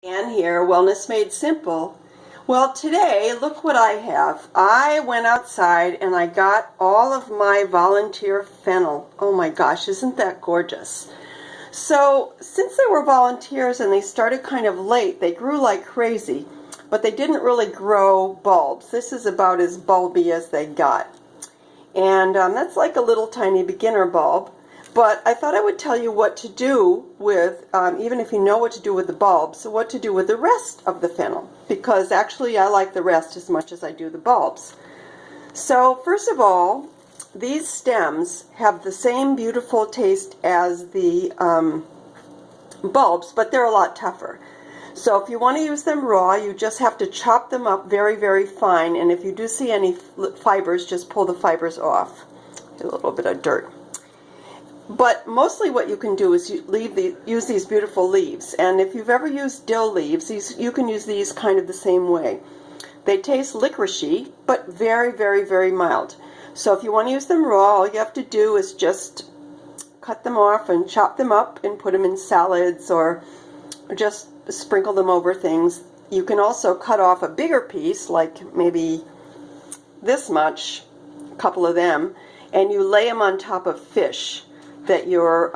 Ann here, Wellness Made Simple. Well, today, look what I have. I went outside and I got all of my volunteer fennel. Oh my gosh, isn't that gorgeous? So, since they were volunteers and they started kind of late, they grew like crazy, but they didn't really grow bulbs. This is about as bulby as they got. And that's like a little tiny beginner bulb. But I thought I would tell you what to do with, even if you know what to do with the bulbs, what to do with the rest of the fennel. Because actually I like the rest as much as I do the bulbs. So first of all, these stems have the same beautiful taste as the bulbs, but they're a lot tougher. So if you want to use them raw, you just have to chop them up very, very fine. And if you do see any fibers, just pull the fibers off. Do a little bit of dirt. But mostly what you can do is use these beautiful leaves. And if you've ever used dill leaves, you can use these kind of the same way. They taste licoricey, but very, very, very mild. So if you want to use them raw, all you have to do is just cut them off and chop them up and put them in salads or just sprinkle them over things. You can also cut off a bigger piece, like maybe this much, a couple of them, and you lay them on top of fish that you're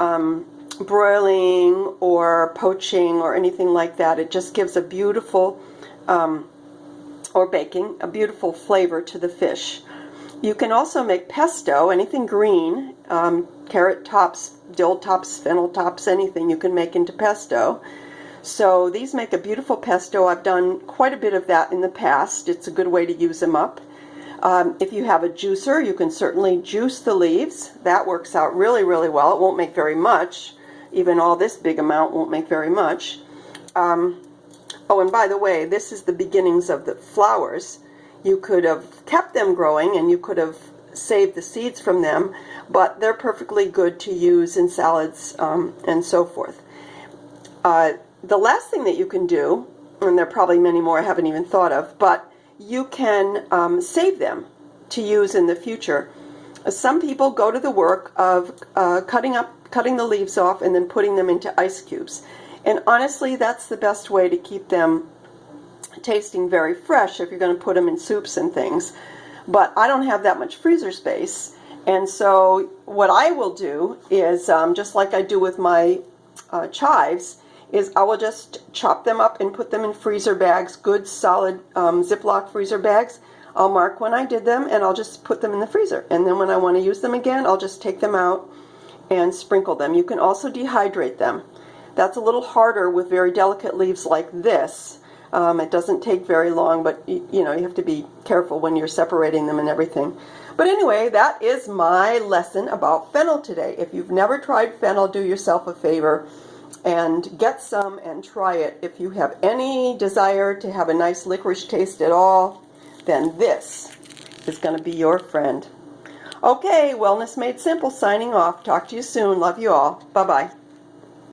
broiling or poaching or anything like that. It just gives a beautiful, or baking, a beautiful flavor to the fish. You can also make pesto, anything green, carrot tops, dill tops, fennel tops, anything you can make into pesto. So these make a beautiful pesto. I've done quite a bit of that in the past. It's a good way to use them up. If you have a juicer, you can certainly juice the leaves. That works out really, really well. It won't make very much. Even all this big amount won't make very much. Oh, and by the way, this is the beginnings of the flowers. You could have kept them growing and you could have saved the seeds from them, but they're perfectly good to use in salads and so forth. The last thing that you can do, and there are probably many more I haven't even thought of, but you can save them to use in the future. Some people go to the work of cutting the leaves off and then putting them into ice cubes. And honestly, that's the best way to keep them tasting very fresh if you're going to put them in soups and things. But I don't have that much freezer space. And so what I will do is, just like I do with my chives, is I will just chop them up and put them in freezer bags, good solid Ziploc freezer bags. I'll mark when I did them and I'll just put them in the freezer. And then when I want to use them again, I'll just take them out and sprinkle them. You can also dehydrate them. That's a little harder with very delicate leaves like this. It doesn't take very long, but you have to be careful when you're separating them and everything. But anyway, that is my lesson about fennel today. If you've never tried fennel, do yourself a favor and get some and try it. If you have any desire to have a nice licorice taste at all, then this is going to be your friend. Okay, Wellness Made Simple signing off. Talk to you soon. Love you all. Bye-bye.